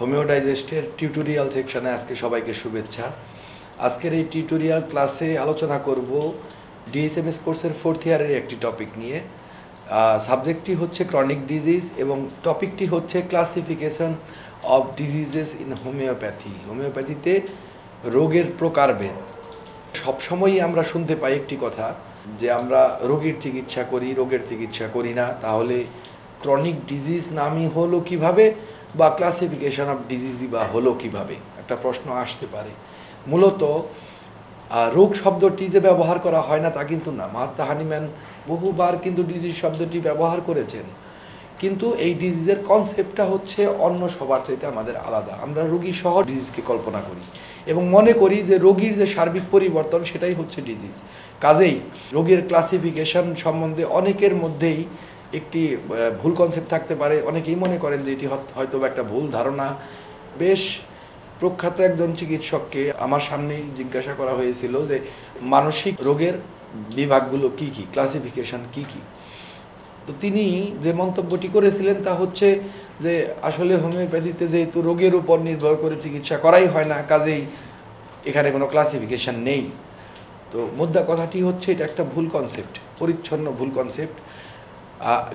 Homeo ডাইজেস্টের tutorial সেকশনে আজকে সবাইকে শুভেচ্ছা। আজকের এই টিউটোরিয়াল ক্লাসে আলোচনা করব ডিএসএমএস কোর্সের 4th ইয়ারের একটি টপিক নিয়ে। সাবজেক্টটি হচ্ছে ক্রনিক ডিজিজ এবং টপিকটি হচ্ছে classification of diseases in homeopathy. হোমিওপ্যাথিতে রোগের প্রকারভেদ। সবসময়ই আমরা শুনতে পাই একটি কথা যে আমরা রোগীর চিকিৎসা করি, রোগের চিকিৎসা করি না। তাহলে ক্রনিক ডিজিজ নামই হলো কিভাবে, বা ক্লাসিফিকেশন অফ ডিজিজই বা হলো কিভাবে, একটা প্রশ্ন আসতে পারে। মূলত রোগ শব্দটি যে ব্যবহার করা হয় না তা কিন্তু না। মহাত্মা হানিম্যান বহুবার কিন্তু ডিজিজ শব্দটি ব্যবহার করেছেন, কিন্তু এই ডিজিজের কনসেপ্টটা হচ্ছে অন্য সবার চাইতে আমাদের আলাদা। আমরা রোগী সহ ডিজিজকে কল্পনা করি এবং মনে করি যে রোগীর যে সার্বিক পরিবর্তন সেটাই হচ্ছে ডিজিজ। কাজেই রোগের ক্লাসিফিকেশন সম্বন্ধে অনেকের মধ্যেই একটি ভুল কনসেপ্ট থাকতে পারে। অনেকেই মনে করেন যে এটি হয়তো একটা ভুল ধারণা। বেশ প্রখ্যাত একজন চিকিৎসককে আমার সামনেই জিজ্ঞাসা করা হয়েছিল যে মানসিক রোগের বিভাগগুলো কি কি, ক্লাসিফিকেশন কি কি। তো তিনি যে মন্তব্যটি করেছিলেন তা হচ্ছে যে আসলে হোমিওপ্যাথিতে যেহেতু রোগের উপর নির্ভর করে চিকিৎসা করাই হয় না, কাজেই এখানে কোনো ক্লাসিফিকেশন নেই। তো মুদ্রা কথাটি হচ্ছে এটা একটা ভুল কনসেপ্ট, পরিচ্ছন্ন ভুল কনসেপ্ট।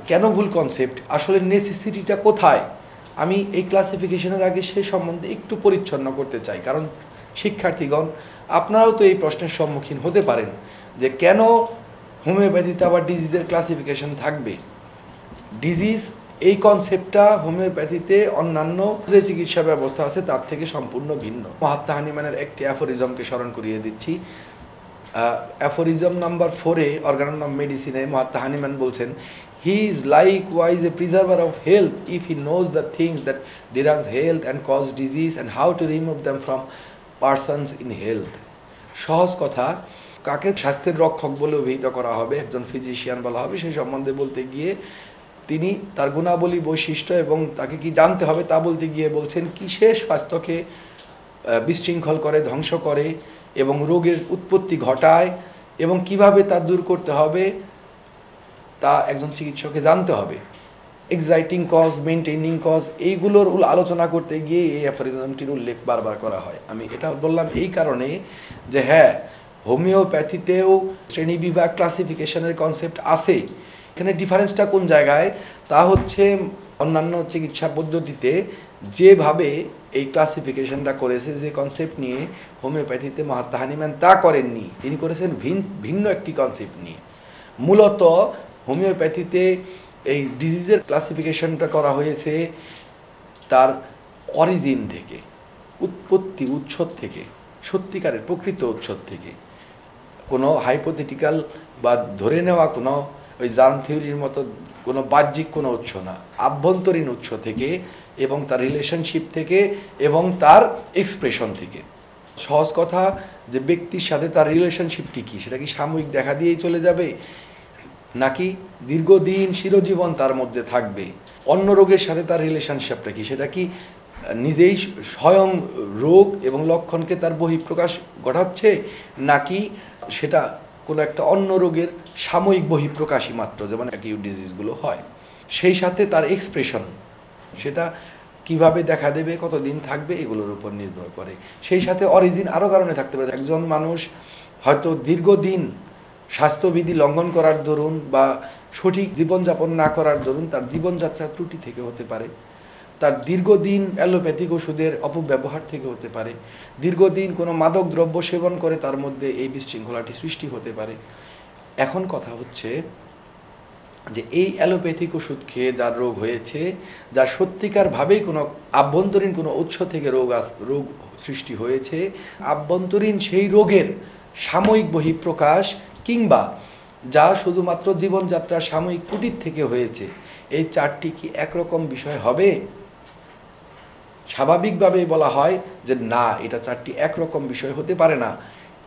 কেন ভুল কনসেপ্ট, আসলে নেসেসিটিটা কোথায়, আমি এই ক্লাসিফিকেশনের আগে সে সম্বন্ধে একটু পরিচ্ছন্ন করতে চাই। কারণ শিক্ষার্থীগণ, আপনারাও তো এই প্রশ্নের সম্মুখীন হতে পারেন যে কেন হোমিওপ্যাথিতে আবার ডিজিজের ক্লাসিফিকেশন থাকবে। ডিজিজ এই কনসেপ্টটা হোমিওপ্যাথিতে অন্যান্য যে চিকিৎসা ব্যবস্থা আছে তার থেকে সম্পূর্ণ ভিন্ন। মহাত্মা হানিম্যানের একটি অ্যাফোরিজমকে স্মরণ করিয়ে দিচ্ছি। অ্যাফোরিজম নাম্বার 4-এ অর্গানম অফ মেডিসিনে মহাত্মা হানিম্যান বলছেন, he is likewise a preserver of health if he knows the things that derive health and cause disease and how to remove them from persons in health. সহজ কথা, কাকে স্বাস্থ্যের রক্ষক বলে অভিহিত করা হবে, একজন ফিজিশিয়ান বলা হবে, সেই সম্বন্ধে বলতে গিয়ে তিনি তার গুণাবলী, বৈশিষ্ট্য এবং তাকে কি জানতে হবে তা বলতে গিয়ে বলছেন কিসে স্বাস্থ্যকে বিশৃঙ্খল করে, ধ্বংস করে এবং রোগের উৎপত্তি ঘটায় এবং কিভাবে তা দূর করতে হবে তা একজন চিকিৎসককে জানতে হবে। এক্সাইটিং কজ, মেইনটেইনিং কজ, এইগুলোর আলোচনা করতে গিয়ে এই অ্যাফোরিজমটির উল্লেখ বারবার করা হয়। আমি এটা বললাম এই কারণে যে হ্যাঁ, হোমিওপ্যাথিতেও শ্রেণীবিভাগ, ক্লাসিফিকেশনের কনসেপ্ট আছে। এখানে ডিফারেন্সটা কোন জায়গায়, তা হচ্ছে অন্যান্য চিকিৎসা পদ্ধতিতে যেভাবে এই ক্লাসিফিকেশনটা করেছে, যে কনসেপ্ট নিয়ে, হোমিওপ্যাথিতে মহাত্মা হানিম্যান তা করেননি। তিনি করেছেন ভিন্ন একটি কনসেপ্ট নিয়ে। মূলত হোমিওপ্যাথিতে এই ডিজিজের ক্লাসিফিকেশনটা করা হয়েছে তার অরিজিন থেকে, উৎপত্তি, উৎস থেকে, সত্যিকারের প্রকৃত উৎস থেকে। কোনো হাইপোথেটিক্যাল বা ধরে নেওয়া কোনো ওই জার্ম থিওরির মতো কোনো বাহ্যিক কোনো উৎস না, আভ্যন্তরীণ উৎস থেকে এবং তার রিলেশনশিপ থেকে এবং তার এক্সপ্রেশন থেকে। সহজ কথা, যে ব্যক্তির সাথে তার রিলেশনশিপটি কি, সেটা কি সাময়িক দেখা দিয়েই চলে যাবে, নাকি দীর্ঘদিন চিরজীবন তার মধ্যে থাকবে? অন্য রোগের সাথে তার রিলেশনশিপটা কি, সেটা কি নিজেই স্বয়ং রোগ এবং লক্ষণকে তার বহিঃপ্রকাশ ঘটাচ্ছে, নাকি সেটা কোনো একটা অন্য রোগের সাময়িক বহিঃপ্রকাশই মাত্র, যেমন অ্যাকিউট ডিজিজগুলো হয়। সেই সাথে তার এক্সপ্রেশন, সেটা কিভাবে দেখা দেবে, কতদিন থাকবে, এগুলোর উপর নির্ভর করে। সেই সাথে অরিজিন আরও কারণে থাকতে পারে। একজন মানুষ হয়তো দীর্ঘদিন স্বাস্থ্যবিধি লঙ্ঘন করার দরুন বা সঠিক জীবনযাপন না করার দরুন তার জীবনযাত্রার ত্রুটি থেকে হতে পারে, তার দীর্ঘদিন অ্যালোপ্যাথিক ওষুধের অপব্যবহার থেকে হতে পারে, দীর্ঘদিন কোনো মাদক দ্রব্য সেবন করে তার মধ্যে এই বিশৃঙ্খলাটি সৃষ্টি হতে পারে। এখন কথা হচ্ছে যে এই অ্যালোপ্যাথিক ওষুধ খেয়ে যার রোগ হয়েছে, যার সত্যিকারভাবেই কোনো আভ্যন্তরীণ কোনো উৎস থেকে রোগ সৃষ্টি হয়েছে, আভ্যন্তরীণ সেই রোগের সাময়িক বহিঃপ্রকাশ কিংবা যা শুধুমাত্র জীবনযাত্রার সাময়িক ত্রুটির থেকে হয়েছে, এই চারটি কি একরকম বিষয় হবে? স্বাভাবিকভাবেই বলা হয় যে না, এটা চারটি একরকম বিষয় হতে পারে না।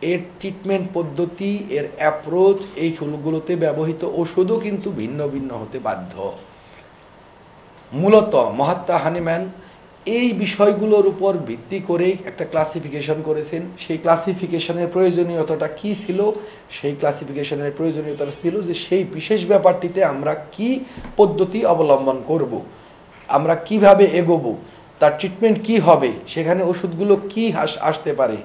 এর ট্রিটমেন্ট পদ্ধতি, এর অ্যাপ্রোচ, এইগুলোতে ব্যবহৃত ওষুধও কিন্তু ভিন্ন ভিন্ন হতে বাধ্য। মূলত মহাত্মা হানিম্যান এই বিষয়গুলোর উপর ভিত্তি করেই একটা ক্লাসিফিকেশন করেছেন। সেই ক্লাসিফিকেশনের প্রয়োজনীয়তাটা কি ছিল? সেই ক্লাসিফিকেশনের প্রয়োজনীয়তা ছিল যে সেই বিশেষ ব্যাপারটিতে আমরা কি পদ্ধতি অবলম্বন করব, আমরা কিভাবে এগোবো, তার ট্রিটমেন্ট কি হবে, সেখানে ওষুধগুলো কি আসতে পারে,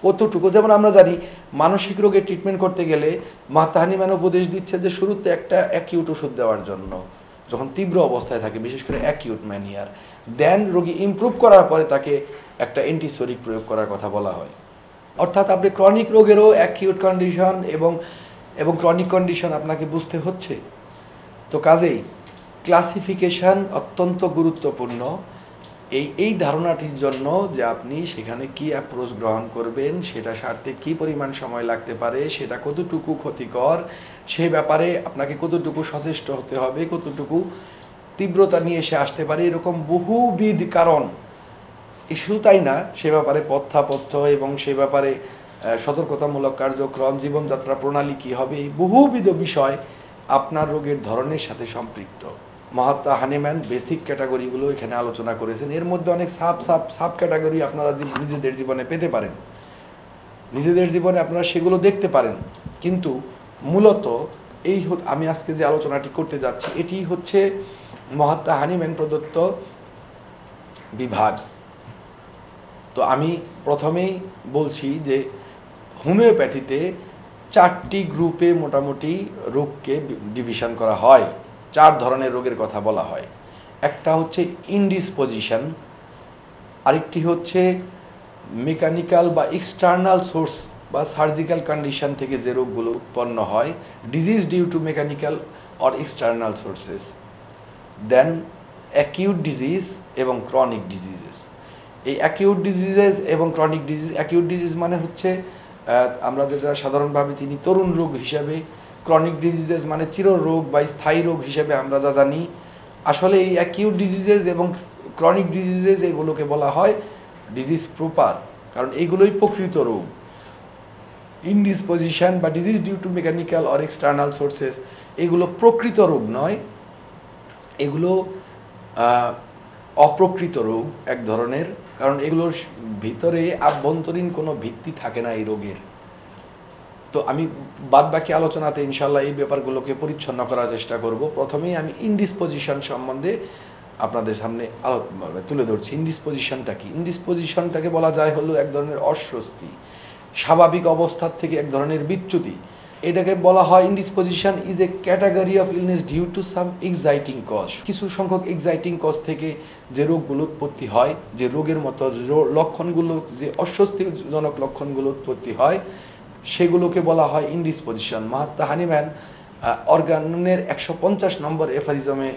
কতটুকু। যেমন আমরা জানি মানসিক রোগের ট্রিটমেন্ট করতে গেলে মাহাত্মা হানিম্যান উপদেশ দিচ্ছে যে শুরুতে একটা অ্যাকিউট ওষুধ দেওয়ার জন্য, যখন তীব্র অবস্থায় থাকে, বিশেষ করে অ্যাকিউট ম্যানিয়ার। দেন রোগী ইমপ্রুভ করার পরে তাকে একটা অ্যান্টিসোরিক প্রয়োগ করার কথা বলা হয়। অর্থাৎ আপনি ক্রনিক রোগেরও অ্যাকিউট কন্ডিশন এবং ক্রনিক কন্ডিশন আপনাকে বুঝতে হচ্ছে। তো কাজেই ক্লাসিফিকেশন অত্যন্ত গুরুত্বপূর্ণ এই ধারণাটির জন্য যে আপনি সেখানে কি অ্যাপ্রোচ গ্রহণ করবেন, সেটা সারতে কি পরিমাণ সময় লাগতে পারে, সেটা কতটুকু ক্ষতিকর, সেই ব্যাপারে আপনাকে কতটুকু সচেষ্ট হতে হবে, কতটুকু তীব্রতা নিয়ে এসে আসতে পারে, এরকম বহুবিধ কারণ। শুধু তাই না, সে ব্যাপারে পথ্যাপথ্য এবং সে ব্যাপারে সতর্কতামূলক কার্যক্রম, জীবনযাত্রা প্রণালী কি হবে, এই বহুবিধ বিষয় আপনার রোগের ধরনের সাথে সম্পৃক্ত। মাহাত্মা হানিম্যান বেসিক ক্যাটাগরিগুলো এখানে আলোচনা করেছেন। এর মধ্যে অনেক সাব ক্যাটাগরি আপনারা নিজেদের জীবনে পেতে পারেন, নিজেদের জীবনে আপনারা সেগুলো দেখতে পারেন। কিন্তু মূলত আমি আজকে যে আলোচনাটি করতে যাচ্ছি এটি হচ্ছে মাহাত্মা হানিম্যান প্রদত্ত বিভাগ। তো আমি প্রথমেই বলছি যে হোমিওপ্যাথিতে 4টি গ্রুপে মোটামুটি রোগকে ডিভিশন করা হয়। 4 ধরনের রোগের কথা বলা হয়। একটা হচ্ছে ইনডিসপোজিশন, আরেকটি হচ্ছে মেকানিক্যাল বা এক্সটার্নাল সোর্স বা সার্জিক্যাল কন্ডিশন থেকে যে রোগগুলো উৎপন্ন হয়, disease due to mechanical or external sources. Then acute disease এবং ক্রনিক ডিজিজেস। এই অ্যাকিউট ডিজিজেস এবং ক্রনিক ডিজিজ, অ্যাকিউট ডিজিজ মানে হচ্ছে আমরা যেটা সাধারণভাবে চিনি তরুণ রোগ হিসাবে, ক্রনিক ডিজিজেস মানে চিররোগ বা স্থায়ী রোগ হিসেবে আমরা যা জানি। আসলে এই অ্যাকিউট ডিজিজেস এবং ক্রনিক ডিজিজেস এগুলোকে বলা হয় ডিজিজ প্রপার, কারণ এইগুলোই প্রকৃত রোগ। ইনডিসপোজিশন বা disease due to mechanical or external sources এগুলো প্রকৃত রোগ নয়, এগুলো অপ্রকৃত রোগ এক ধরনের, কারণ এগুলোর ভিতরে আভ্যন্তরীণ কোনো ভিত্তি থাকে না এই রোগের। তো আমি বাদবাকি আলোচনাতে ইনশাল্লাহ এই ব্যাপারগুলোকে পরিচ্ছন্ন করার চেষ্টা করব। প্রথমেই আমি ইনডিসপোজিশন সম্বন্ধে আপনাদের সামনে তুলে ধরছি। ইনডিসপোজিশনটা কি? ইনডিসপোজিশনটাকে বলা যায় হলো এক ধরনের অস্বস্তি, স্বাভাবিক অবস্থার থেকে এক ধরনের বিচ্যুতি। এটাকে বলা হয় indisposition is a category of illness due to some exciting cause. কিছু সংখ্যক এক্সাইটিং কজ থেকে যে রোগগুলো উৎপত্তি হয়, যে রোগের মতো লক্ষণগুলো, যে অস্বস্তিজনক লক্ষণগুলো উৎপত্তি হয়, সেগুলোকে বলা হয় ইনডিসপোজিশন। মাহাত্মা হানিম্যান অর্গানের 150 নম্বর এফারিজমে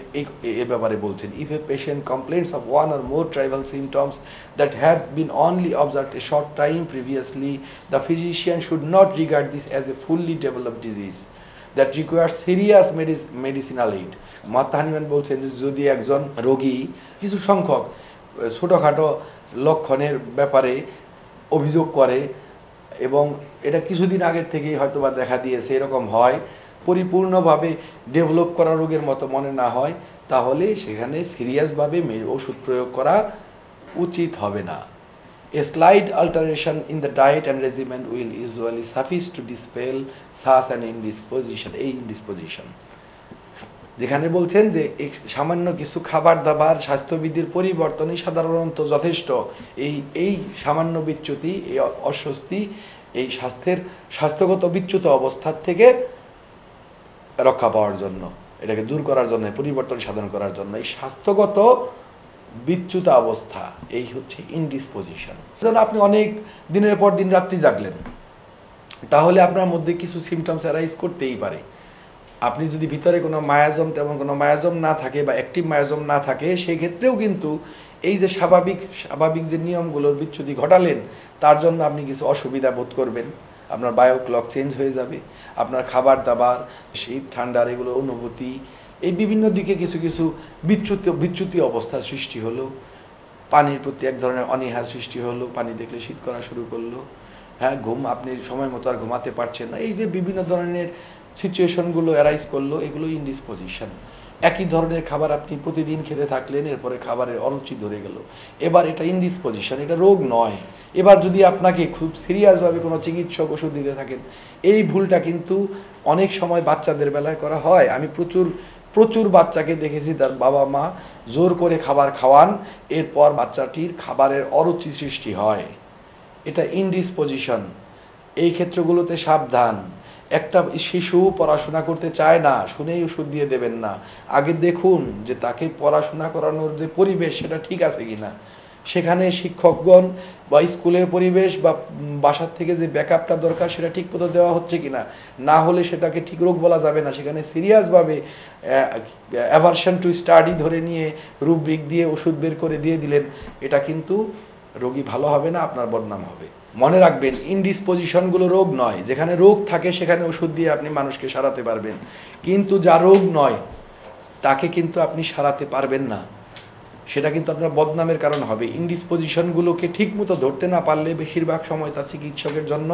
এই ব্যাপারে বলছেন, if a patient complaints of one or more tribal symptoms that have been only observed a short time previously, the physician should not regard this as a fully developed disease that require serious medicinal aid. Mahatma Hahnemann বলছেন যে যদি একজন রোগী কিছু সংখ্যক ছোটোখাটো লক্ষণের ব্যাপারে অভিযোগ করে এবং এটা কিছুদিন আগের থেকেই হয়তো বা দেখা দিয়েছে, এরকম হয়, পরিপূর্ণভাবে ডেভেলপ করা রোগের মতো মনে না হয়, তাহলে সেখানে সিরিয়াসভাবে ওষুধ প্রয়োগ করা উচিত হবে না। A slight alteration in the diet and regimen will usually suffice to dispel such an indisposition. এই indisposition যেখানে বলছেন যে সামান্য কিছু খাবার দাবার স্বাস্থ্যবিধির পরিবর্তনই সাধারণত যথেষ্ট এই সামান্য বিচ্যুতি, এই অস্বস্তি, এই স্বাস্থ্যগত বিচ্যুত অবস্থার থেকে রক্ষা পাওয়ার জন্য, এটাকে দূর করার জন্য, পরিবর্তন সাধন করার জন্য। এই স্বাস্থ্যগত বিচ্যুত অবস্থা এই হচ্ছে ইনডিসপোজিশন। ধরুন আপনি অনেক দিনের পর দিন রাত্রি জাগলেন, তাহলে আপনার মধ্যে কিছু সিমটমস অ্যারাইজ করতেই পারে। আপনি যদি ভিতরে কোনো মায়াজম, তেমন কোনো মায়াজম না থাকে বা অ্যাক্টিভ মায়াজম না থাকে, সেই ক্ষেত্রেও কিন্তু এই যে স্বাভাবিক যে নিয়মগুলোর বিচ্যুতি ঘটালেন, তার জন্য আপনি কিছু অসুবিধা বোধ করবেন। আপনার বায়ো ক্লক চেঞ্জ হয়ে যাবে, আপনার খাবার দাবার, শীত ঠান্ডার এগুলো অনুভূতি, এই বিভিন্ন দিকে কিছু কিছু বিচ্যুতি অবস্থার সৃষ্টি হলো। পানির প্রতি এক ধরনের অনীহা সৃষ্টি হলো, পানি দেখলে শীত করা শুরু করলো, হ্যাঁ, আপনি সময় মতো আর ঘুমাতে পারছেন না, এই যে বিভিন্ন ধরনের সিচুয়েশনগুলো অ্যারাইজ করলো, এগুলো ইনডিসপোজিশন। একই ধরনের খাবার আপনি প্রতিদিন খেতে থাকলেন, এরপরে খাবারের অরুচি ধরে গেল, এবার এটা ইনডিসপোজিশন, এটা রোগ নয়। এবার যদি আপনাকে খুব সিরিয়াসভাবে কোনো চিকিৎসক ওষুধ দিতে থাকেন, এই ভুলটা কিন্তু অনেক সময় বাচ্চাদের বেলায় করা হয়। আমি প্রচুর প্রচুর বাচ্চাকে দেখেছি তার বাবা মা জোর করে খাবার খাওয়ান, এরপর বাচ্চাটির খাবারের অরুচি সৃষ্টি হয়। এটা ইনডিসপোজিশন। এই ক্ষেত্রগুলোতে সাবধান। একটা শিশু পড়াশোনা করতে চায় না, শুনেই ওষুধ দিয়ে দেবেন না। আগে দেখুন যে তাকে পড়াশোনা করানোর যে পরিবেশ সেটা ঠিক আছে কিনা, সেখানে শিক্ষকগণ বা স্কুলের পরিবেশ বা বাসার থেকে যে ব্যাকআপটা দরকার সেটা ঠিক মতো দেওয়া হচ্ছে কিনা। না হলে সেটাকে ঠিক রোগ বলা যাবে না, সেখানে সিরিয়াসভাবে অ্যাভারশন টু স্টাডি ধরে নিয়ে রুব্রিক দিয়ে ওষুধ বের করে দিয়ে দিলেন, এটা কিন্তু রোগী ভালো হবে না, আপনার বদনাম হবে। মনে রাখবেন, ইনডিসপোজিশনগুলো রোগ নয়। যেখানে রোগ থাকে সেখানে ওষুধ দিয়ে আপনি মানুষকে সারাতে পারবেন, কিন্তু যা রোগ নয় তাকে কিন্তু আপনি সারাতে পারবেন না, সেটা কিন্তু আপনার বদনামের কারণ হবে। ইনডিসপোজিশনগুলোকে ঠিক মতো ধরতে না পারলে বেশিরভাগ সময় তার চিকিৎসকের জন্য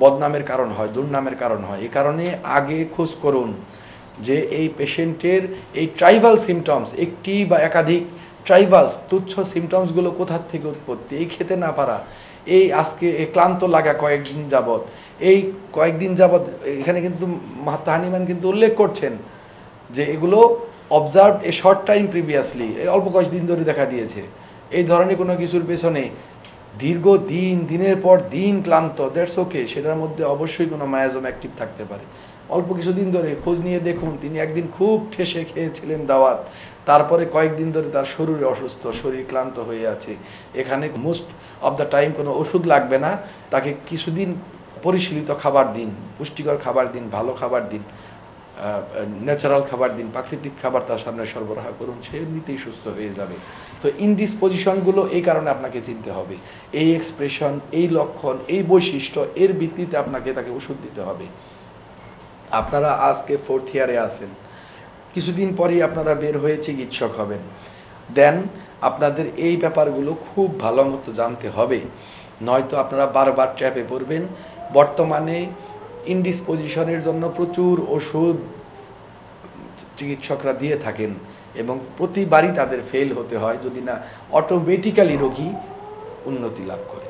বদনামের কারণ হয়, দুর্নামের কারণ হয়। এ কারণে আগে খোঁজ করুন যে এই পেশেন্টের এই ট্রাইবাল সিমটমস, একটি বা একাধিক ট্রাইবালস তুচ্ছ সিমটমসগুলো কোথার থেকে উৎপত্তি। এই খেতে না পারা, এই আজকে ক্লান্ত লাগা কয়েকদিন যাবৎ, এই কয়েকদিন যাবৎ এখানে কিন্তু মাহাত্মা হানিম্যান কিন্তু উল্লেখ করছেন যে এগুলো observe a short time previously, অল্প কয়েকদিন ধরে দেখা দিয়েছে। এই ধরনের কোনো কিছুর পেছনে দীর্ঘ দিনের পর দিন ক্লান্ত, দ্যাটস ওকে, সেটার মধ্যে অবশ্যই কোনো মায়াজম অ্যাক্টিভ থাকতে পারে। অল্প কিছুদিন ধরে খোঁজ নিয়ে দেখুন, তিনি একদিন খুব ঠেসে খেয়েছিলেন দাওয়াত, তারপরে কয়েকদিন ধরে তার শরীর অসুস্থ, শরীর ক্লান্ত হয়ে আছে। এখানে মোস্ট অফ দ্য টাইম কোনো ওষুধ লাগবে না, তাকে কিছুদিন পরিশীলিত খাবার দিন, পুষ্টিকর খাবার দিন, ভালো খাবার দিন, ন্যাচারাল খাবার দিন, প্রাকৃতিক খাবার তার সামনে সরবরাহ করুন, সে এমনিতেই সুস্থ হয়ে যাবে। তো ইনডিসপোজিশনগুলো এই কারণে আপনাকে চিনতে হবে, এই এক্সপ্রেশন, এই লক্ষণ, এই বৈশিষ্ট্য, এর ভিত্তিতে আপনাকে তাকে ওষুধ দিতে হবে। আপনারা আজকে 4th ইয়ারে আছেন, কিছুদিন পরেই আপনারা বের হয়ে চিকিৎসক হবেন, দেন আপনাদের এই ব্যাপারগুলো খুব ভালো মতো জানতে হবে, নয়তো আপনারা বারবার ট্র্যাপে পড়বেন। বর্তমানে ইনডিসপোজিশনের জন্য প্রচুর ওষুধ চিকিৎসকরা দিয়ে থাকেন এবং প্রতিবারই তাদের ফেল হতে হয়, যদি না অটোমেটিক্যালি রোগী উন্নতি লাভ করে।